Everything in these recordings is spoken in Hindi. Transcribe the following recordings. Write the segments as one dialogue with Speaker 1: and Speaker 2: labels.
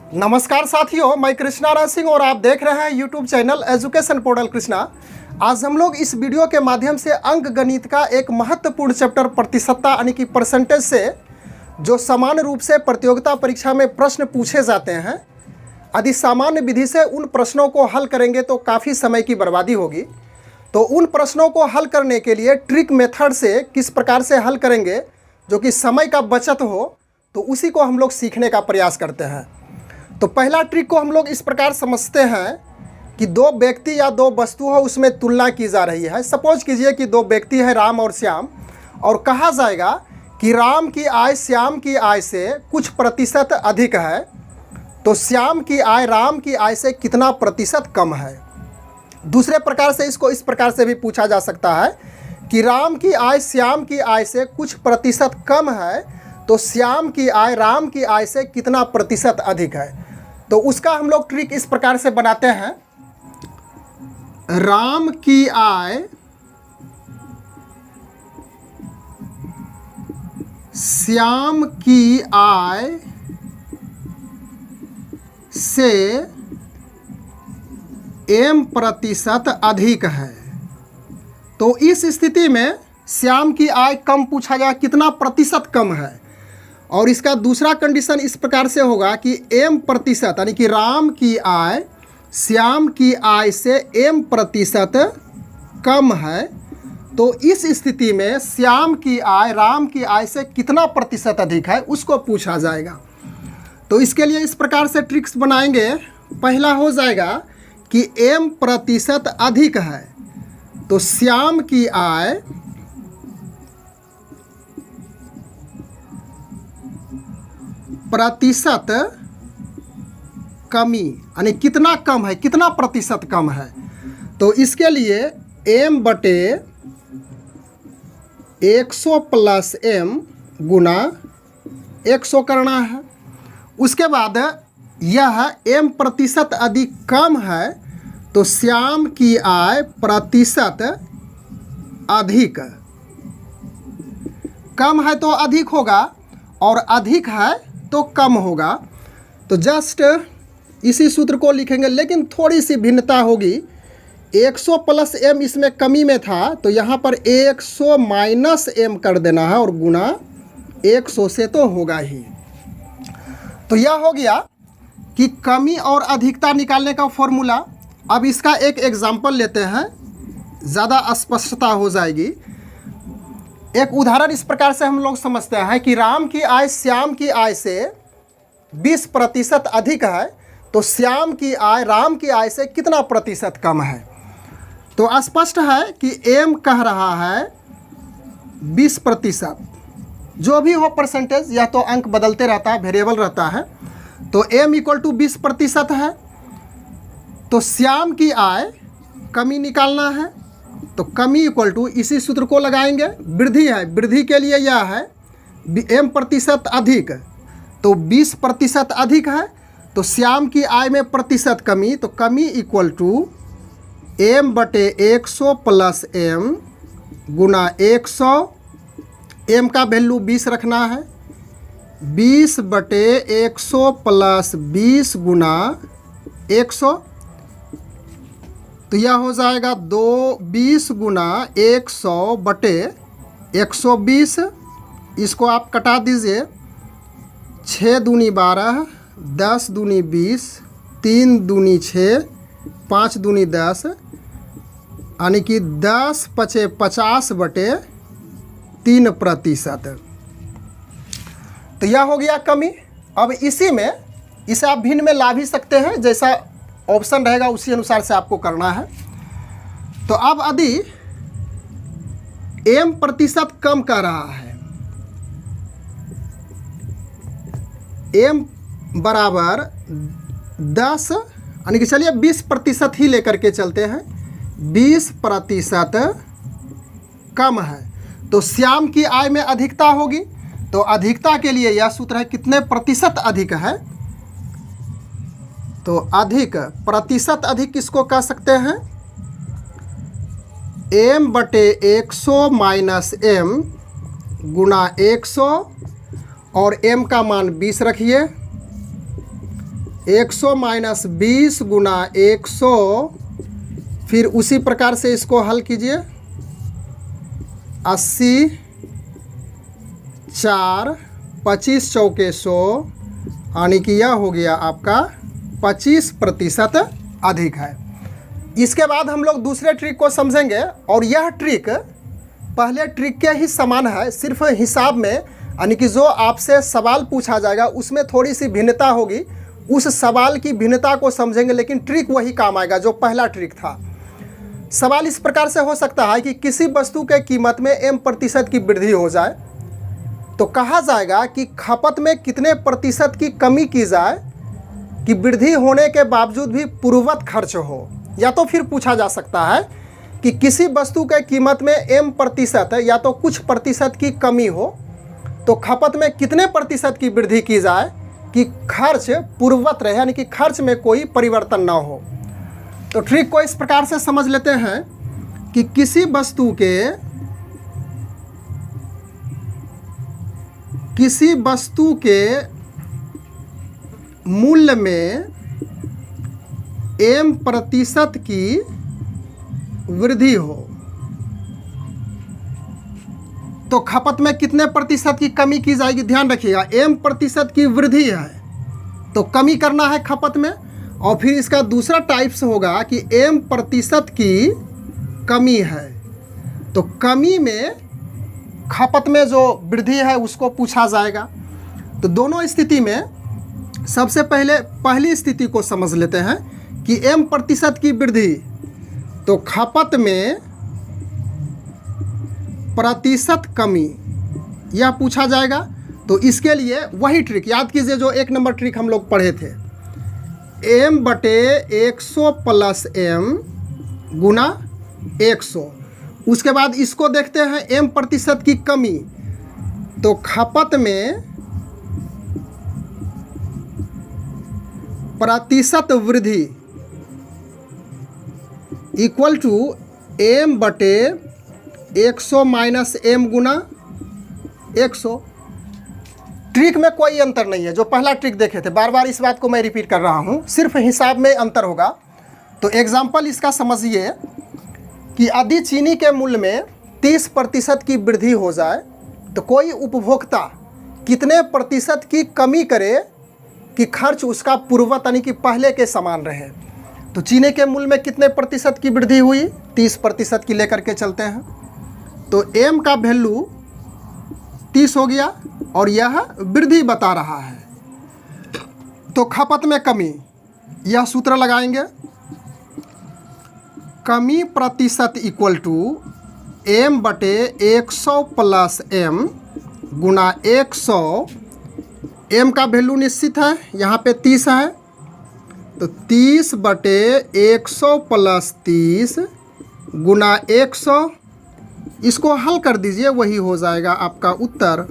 Speaker 1: नमस्कार साथियों, मैं कृष्णा राज सिंह और आप देख रहे हैं YouTube channel education portal Krishna. आज हम लोग इस वीडियो के माध्यम से अंक गणित का एक महत्वपूर्ण चैप्टर प्रतिशतता यानी कि परसेंटेज से जो सामान्य रूप से प्रतियोगिता परीक्षा में प्रश्न पूछे जाते हैं, यदि सामान्य विधि से उन प्रश्नों को हल करेंगे तो काफ़ी समय की बर्बादी होगी। तो उन प्रश्नों को हल करने के लिए ट्रिक मेथड से किस प्रकार से हल करेंगे जो कि समय का बचत हो, तो उसी को हम लोग सीखने का प्रयास करते हैं। तो पहला ट्रिक को हम लोग इस प्रकार समझते हैं कि दो व्यक्ति या दो वस्तु हो, उसमें तुलना की जा रही है। सपोज कीजिए कि दो व्यक्ति है, राम और श्याम, और कहा जाएगा कि राम की आय श्याम की आय से कुछ प्रतिशत अधिक है, तो श्याम की आय राम की आय से कितना प्रतिशत कम है। दूसरे प्रकार से इसको इस प्रकार से भी पूछा जा सकता है कि राम की आय श्याम की आय से कुछ प्रतिशत कम है, तो श्याम की आय राम की आय से कितना प्रतिशत अधिक है। तो उसका हम लोग ट्रिक इस प्रकार से बनाते हैं, राम की आय श्याम की आय से m प्रतिशत अधिक है। तो इस स्थिति में श्याम की आय कम पूछा गया, कितना प्रतिशत कम है। और इसका दूसरा कंडीशन इस प्रकार से होगा कि m प्रतिशत यानी कि राम की आय श्याम की आय से m प्रतिशत कम है। तो इस स्थिति में श्याम की आय राम की आय से कितना प्रतिशत अधिक है, उसको पूछा जाएगा। तो इसके लिए इस प्रकार से ट्रिक्स बनाएंगे। पहला हो जाएगा कि m प्रतिशत अधिक है, तो श्याम की आय प्रतिशत कमी यानी कितना कम है, कितना प्रतिशत कम है। तो इसके लिए m बटे 100 प्लस m गुना 100 करना है। उसके बाद यह m प्रतिशत अधिक कम है, तो श्याम की आय प्रतिशत अधिक, कम है तो अधिक होगा और अधिक है तो कम होगा। तो जस्ट इसी सूत्र को लिखेंगे, लेकिन थोड़ी सी भिन्नता होगी। 100 प्लस m इसमें कमी में था, तो यहाँ पर 100 माइनस m कर देना है और गुना 100 से तो होगा ही। तो यह हो गया कि कमी और अधिकता निकालने का फॉर्मूला। अब इसका एक एग्जाम्पल लेते हैं, ज़्यादा स्पष्टता हो जाएगी। एक उदाहरण इस प्रकार से हम लोग समझते हैं कि राम की आय श्याम की आय से 20 प्रतिशत अधिक है, तो श्याम की आय राम की आय से कितना प्रतिशत कम है। तो स्पष्ट है कि m कह रहा है 20 प्रतिशत, जो भी हो परसेंटेज, यह तो अंक बदलते रहता है, वेरिएबल रहता है। तो m इक्वल टू 20 प्रतिशत है, तो श्याम की आय कमी निकालना है, तो कमी इक्वल टू इसी सूत्र को लगाएंगे। वृद्धि है, वृद्धि के लिए यह है m प्रतिशत अधिक, तो 20 प्रतिशत अधिक है, तो श्याम की आय में प्रतिशत कमी, तो कमी इक्वल टू m बटे 100 प्लस m गुना 100। m का वैल्यू 20 रखना है, 20 बटे 100 प्लस 20 गुना 100, तो यह हो जाएगा 20 गुना 100 बटे 120। इसको आप कटा दीजिए, 6 दूनी 12, 10 दूनी 20, 3 दूनी 6, 5 दूनी 10, यानी कि 10 पचे 50 बटे 3 प्रतिशत। तो यह हो गया कमी। अब इसी में इसे आप भिन्न में ला भी सकते हैं, जैसा ऑप्शन रहेगा उसी अनुसार से आपको करना है। तो अब यदि m प्रतिशत कम कर रहा है, m बराबर 10 यानी कि चलिए 20 प्रतिशत ही लेकर के चलते हैं, 20 प्रतिशत कम है, तो श्याम की आय में अधिकता होगी। तो अधिकता के लिए यह सूत्र है, कितने प्रतिशत अधिक है। तो अधिक, प्रतिशत अधिक किसको कह सकते हैं, m बटे 100 माइनस m गुना 100, और m का मान 20 रखिए, 100 माइनस 20 गुना 100, फिर उसी प्रकार से इसको हल कीजिए। 80, 4, 25 चौके 100, यानी कि यह हो गया आपका 25% अधिक है। इसके बाद हम लोग दूसरे ट्रिक को समझेंगे, और यह ट्रिक पहले ट्रिक के ही समान है, सिर्फ हिसाब में, यानी कि जो आपसे सवाल पूछा जाएगा उसमें थोड़ी सी भिन्नता होगी, उस सवाल की भिन्नता को समझेंगे, लेकिन ट्रिक वही काम आएगा जो पहला ट्रिक था। सवाल इस प्रकार से हो सकता है कि किसी वस्तु के कीमत में m% की वृद्धि हो जाए, तो कहा जाएगा कि खपत में कितने प्रतिशत की कमी की जाए कि वृद्धि होने के बावजूद भी पूर्ववत खर्च हो। या तो फिर पूछा जा सकता है कि किसी वस्तु के कीमत में m% या तो कुछ प्रतिशत की कमी हो, तो खपत में कितने प्रतिशत की वृद्धि की जाए कि खर्च पूर्ववत रहे, यानी कि खर्च में कोई परिवर्तन ना हो। तो ट्रिक को इस प्रकार से समझ लेते हैं कि किसी वस्तु के मूल्य में m% की वृद्धि हो, तो खपत में कितने प्रतिशत की कमी की जाएगी। ध्यान रखिएगा, m% की वृद्धि है तो कमी करना है खपत में, और फिर इसका दूसरा टाइप्स होगा कि m% की कमी है, तो कमी में खपत में जो वृद्धि है उसको पूछा जाएगा। तो दोनों स्थिति में सबसे पहले पहली स्थिति को समझ लेते हैं कि m% की वृद्धि, तो खपत में प्रतिशत कमी यह पूछा जाएगा। तो इसके लिए वही ट्रिक याद कीजिए जो 1 नंबर ट्रिक हम लोग पढ़े थे, m/100 प्लस m गुना 100। उसके बाद इसको देखते हैं m% की कमी, तो खपत में प्रतिशत वृद्धि equal to m/100 minus m गुना 100। ट्रिक में कोई अंतर नहीं है, जो पहला ट्रिक देखे थे, बार बार इस बात को मैं रिपीट कर रहा हूँ, सिर्फ हिसाब में अंतर होगा। तो एग्जाम्पल इसका समझिए कि यदि चीनी के मूल्य में 30% की वृद्धि हो जाए, तो कोई उपभोक्ता कितने प्रतिशत की कमी करे कि खर्च उसका पूर्ववत यानी कि पहले के समान रहे। तो चीनी के मूल्य में कितने प्रतिशत की वृद्धि हुई, 30% की लेकर के चलते हैं, तो m का वैल्यू 30 हो गया और यह वृद्धि बता रहा है। तो खपत में कमी, यह सूत्र लगाएंगे, कमी प्रतिशत equal to m/100 plus m गुना 100। m का वैल्यू निश्चित है, यहाँ पे 30 है, तो 30/100 प्लस 30 गुना 100, इसको हल कर दीजिए, वही हो जाएगा आपका उत्तर।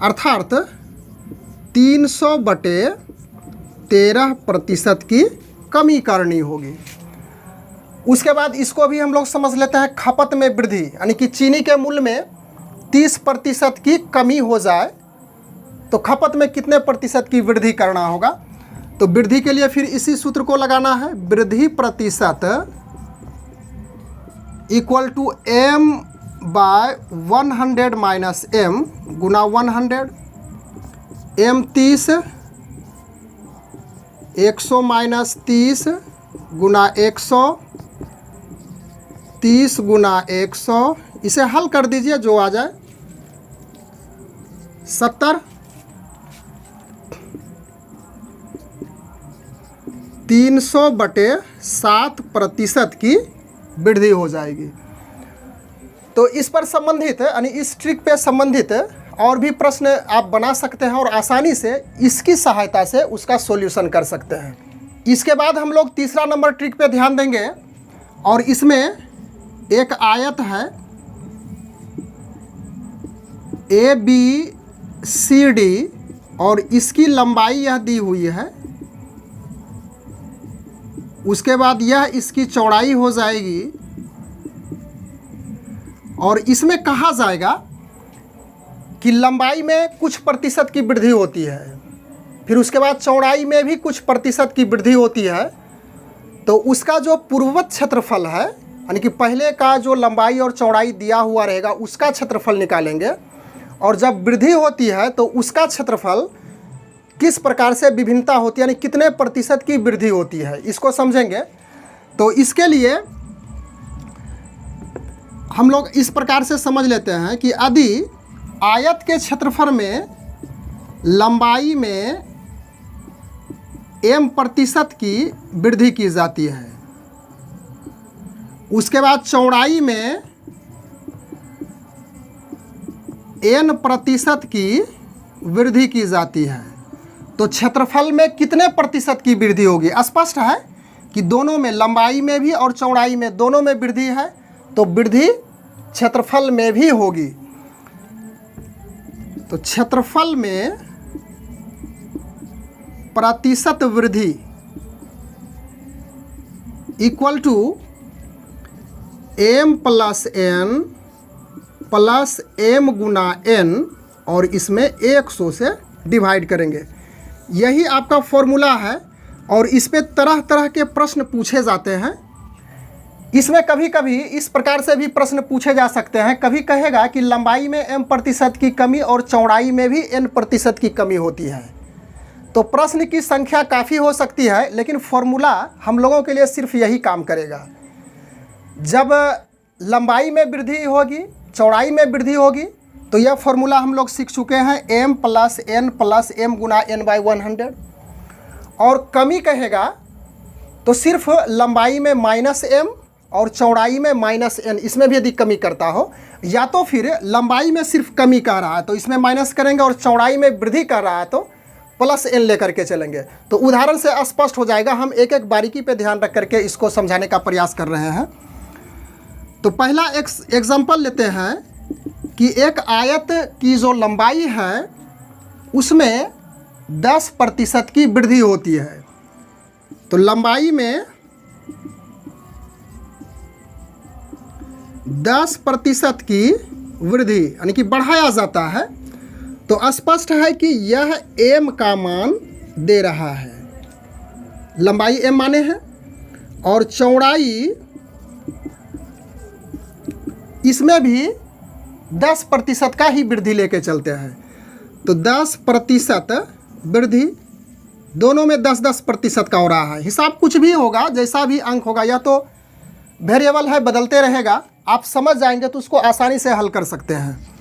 Speaker 1: अर्थात 300/13% की कमी करनी होगी। उसके बाद इसको भी हम लोग समझ लेते हैं, खपत में वृद्धि, यानी कि चीनी के मूल्य में 30% की कमी हो जाए तो खपत में कितने प्रतिशत की वृद्धि करना होगा। तो वृद्धि के लिए फिर इसी सूत्र को लगाना है, वृद्धि प्रतिशत equal to m/100 minus m गुना 100। m 30, 100 माइनस 30 गुना 100, 30 गुना 100, इसे हल कर दीजिए, जो आ जाए 70। 300/7% की वृद्धि हो जाएगी। तो इस पर संबंधित यानी इस ट्रिक पे संबंधित और भी प्रश्न आप बना सकते हैं और आसानी से इसकी सहायता से उसका सॉल्यूशन कर सकते हैं। इसके बाद हम लोग तीसरा नंबर ट्रिक पे ध्यान देंगे, और इसमें एक आयत है ABCD और इसकी लंबाई यह दी हुई है, उसके बाद यह इसकी चौड़ाई हो जाएगी, और इसमें कहा जाएगा कि लंबाई में कुछ प्रतिशत की वृद्धि होती है, फिर उसके बाद चौड़ाई में भी कुछ प्रतिशत की वृद्धि होती है, तो उसका जो पूर्ववत क्षेत्रफल है, यानी कि पहले का जो लंबाई और चौड़ाई दिया हुआ रहेगा उसका क्षेत्रफल निकालेंगे, और जब वृद्धि होती है तो उसका क्षेत्रफल किस प्रकार से विभिन्नता होती है, यानी कितने प्रतिशत की वृद्धि होती है, इसको समझेंगे। तो इसके लिए हम लोग इस प्रकार से समझ लेते हैं कि यदि आयत के क्षेत्रफल में लंबाई में m प्रतिशत की वृद्धि की जाती है, उसके बाद चौड़ाई में n प्रतिशत की वृद्धि की जाती है, तो क्षेत्रफल में कितने प्रतिशत की वृद्धि होगी? स्पष्ट है कि दोनों में, लंबाई में भी और चौड़ाई में, दोनों में वृद्धि है, तो वृद्धि क्षेत्रफल में भी होगी। तो क्षेत्रफल में प्रतिशत वृद्धि equal to m plus n plus m गुना n, और इसमें 100 से डिवाइड करेंगे। यही आपका फॉर्मूला है, और इस पे तरह तरह के प्रश्न पूछे जाते हैं। इसमें कभी कभी इस प्रकार से भी प्रश्न पूछे जा सकते हैं, कभी कहेगा कि लंबाई में m प्रतिशत की कमी और चौड़ाई में भी n प्रतिशत की कमी होती है। तो प्रश्न की संख्या काफ़ी हो सकती है, लेकिन फॉर्मूला हम लोगों के लिए सिर्फ यही काम करेगा। जब लंबाई में वृद्धि होगी, चौड़ाई में वृद्धि होगी, तो यह फॉर्मूला हम लोग सीख चुके हैं, m प्लस m गुना n बाई 100। और कमी कहेगा तो सिर्फ लंबाई में -m और चौड़ाई में -n, इसमें भी यदि कमी करता हो, या तो फिर लंबाई में सिर्फ कमी कह रहा है तो इसमें माइनस करेंगे, और चौड़ाई में वृद्धि कर रहा है तो +n लेकर के चलेंगे। तो उदाहरण से स्पष्ट हो जाएगा। हम एक एक बारीकी पे ध्यान रख करके इसको समझाने का प्रयास कर रहे हैं। तो पहला एग्जाम्पल लेते हैं कि एक आयत की जो लंबाई है उसमें 10 प्रतिशत की वृद्धि होती है। तो लंबाई में 10 प्रतिशत की वृद्धि यानी कि बढ़ाया जाता है, तो स्पष्ट है कि यह m का मान दे रहा है। लंबाई m माने है, और चौड़ाई इसमें भी 10 प्रतिशत का ही वृद्धि लेके चलते हैं। तो 10 प्रतिशत वृद्धि, दोनों में 10-10 प्रतिशत का हो रहा है। हिसाब कुछ भी होगा, जैसा भी अंक होगा, या तो वेरिएबल है, बदलते रहेगा, आप समझ जाएंगे तो उसको आसानी से हल कर सकते हैं।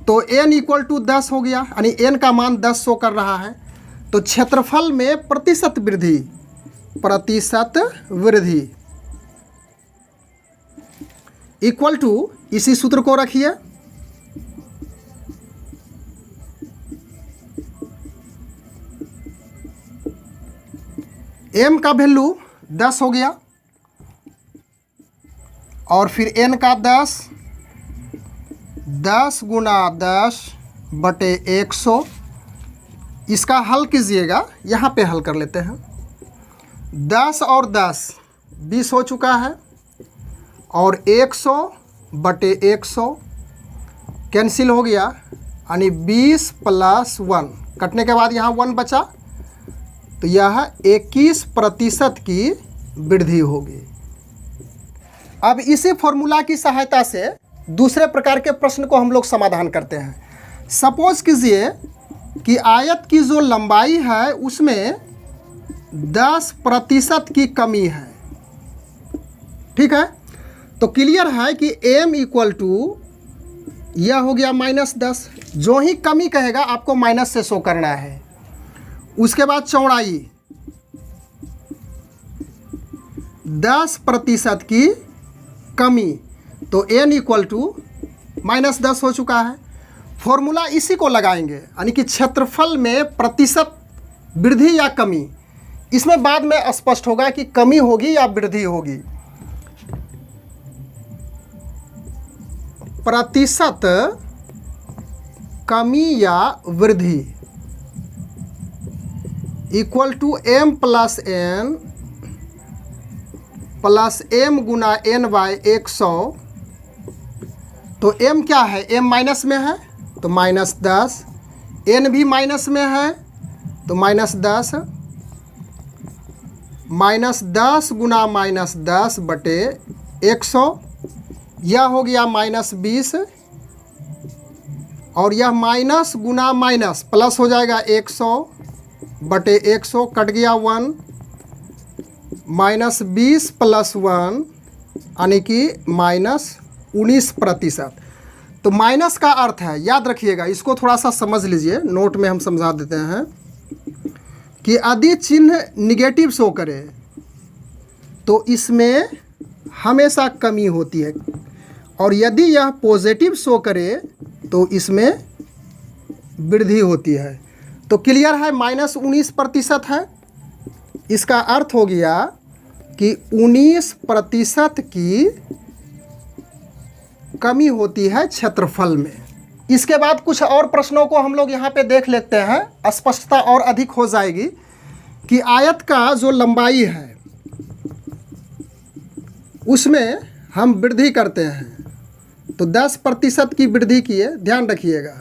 Speaker 1: तो n इक्वल टू 10 हो गया, यानी n का मान 10 शो कर रहा है। तो क्षेत्रफल में प्रतिशत वृद्धि इक्वल टू, इसी सूत्र को रखिए, m का वैल्यू 10 हो गया, और फिर n का 10 गुना 10 बटे 100। इसका हल कीजिएगा, यहाँ पे हल कर लेते हैं। 10 और 10 20 हो चुका है, और 100 बटे 100 कैंसिल हो गया, यानी 20 प्लस 1, कटने के बाद यहाँ 1 बचा, तो यह 21 प्रतिशत की वृद्धि होगी। अब इसी फॉर्मूला की सहायता से दूसरे प्रकार के प्रश्न को हम लोग समाधान करते हैं। सपोज कीजिए कि आयत की जो लंबाई है उसमें 10 प्रतिशत की कमी है, ठीक है। तो क्लियर है कि m इक्वल टू यह हो गया -10। जो ही कमी कहेगा आपको माइनस से शो करना है। उसके बाद चौड़ाई 10 प्रतिशत की कमी, तो n इक्वल टू -10 हो चुका है। फॉर्मूला इसी को लगाएंगे, यानी कि क्षेत्रफल में प्रतिशत वृद्धि या कमी। इसमें बाद में स्पष्ट होगा कि कमी होगी या वृद्धि होगी। प्रतिशत कमी या वृद्धि equal to m plus m गुना n बाय 100। तो m क्या है? m माइनस में है तो -10, n भी माइनस में है तो -10, -10 गुना -10 बटे 100, यह हो गया -20, और यह माइनस गुना माइनस प्लस हो जाएगा 100 बटे 100, कट गया 1, -20 + 1 यानी कि -19%। तो माइनस का अर्थ है, याद रखिएगा, इसको थोड़ा सा समझ लीजिए, नोट में हम समझा देते हैं कि यदि चिन्ह निगेटिव शो करे तो इसमें हमेशा कमी होती है, और यदि यह पॉजिटिव शो करे तो इसमें वृद्धि होती है। तो क्लियर है, -19% है। इसका अर्थ हो गया कि 19% की कमी होती है क्षेत्रफल में। इसके बाद कुछ और प्रश्नों को हम लोग यहाँ पे देख लेते हैं, स्पष्टता और अधिक हो जाएगी कि आयत का जो लंबाई है उसमें हम वृद्धि करते हैं तो 10% की वृद्धि किए, ध्यान रखिएगा।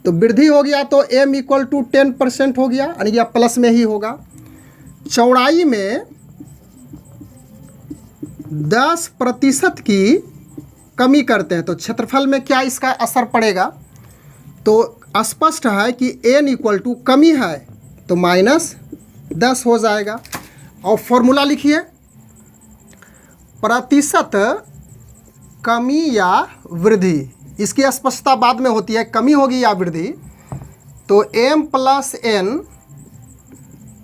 Speaker 1: तो वृद्धि हो गया तो m = 10% हो गया, यानी कि प्लस में ही होगा। चौड़ाई में 10% की कमी करते हैं तो क्षेत्रफल में क्या इसका असर पड़ेगा? तो स्पष्ट है कि n = कमी है तो -10 हो जाएगा। और फॉर्मूला लिखिए, प्रतिशत कमी या वृद्धि, इसकी स्पष्टता बाद में होती है, कमी होगी या वृद्धि। तो m + n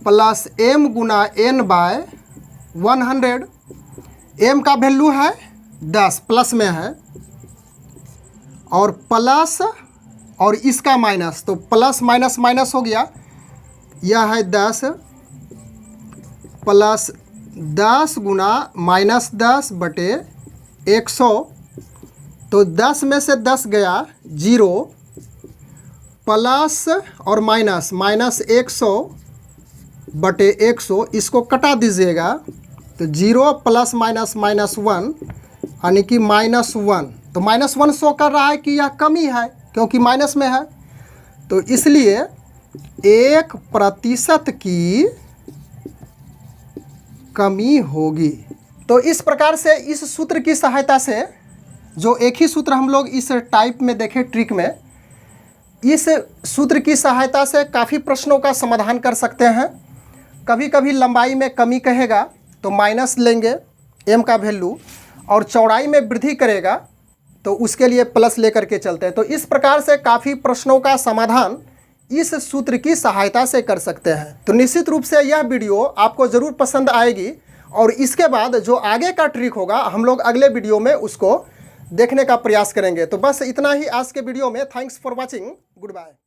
Speaker 1: + m गुना n/100, m का वैल्यू है 10, प्लस में है, और प्लस और इसका माइनस, तो प्लस माइनस माइनस हो गया, यह है 10 + 10 गुना -10 बटे 100, तो 10 में से 10 गया 0, प्लस और माइनस, -100 बटे 100, इसको कटा दीजिएगा तो 0 + -1 यानी कि -1। तो -1 शो कर रहा है कि यह कमी है क्योंकि माइनस में है, तो इसलिए 1% की कमी होगी। तो इस प्रकार से इस सूत्र की सहायता से, जो एक ही सूत्र हम लोग इस टाइप में देखें ट्रिक में, इस सूत्र की सहायता से काफ़ी प्रश्नों का समाधान कर सकते हैं। कभी कभी लंबाई में कमी कहेगा तो माइनस लेंगे m का वैल्यू, और चौड़ाई में वृद्धि करेगा तो उसके लिए प्लस लेकर के चलते हैं। तो इस प्रकार से काफ़ी प्रश्नों का समाधान इस सूत्र की सहायता से कर सकते हैं। तो निश्चित रूप से यह वीडियो आपको ज़रूर पसंद आएगी, और इसके बाद जो आगे का ट्रिक होगा हम लोग अगले वीडियो में उसको देखने का प्रयास करेंगे। तो बस इतना ही आज के वीडियो में। Thanks for watching, good bye.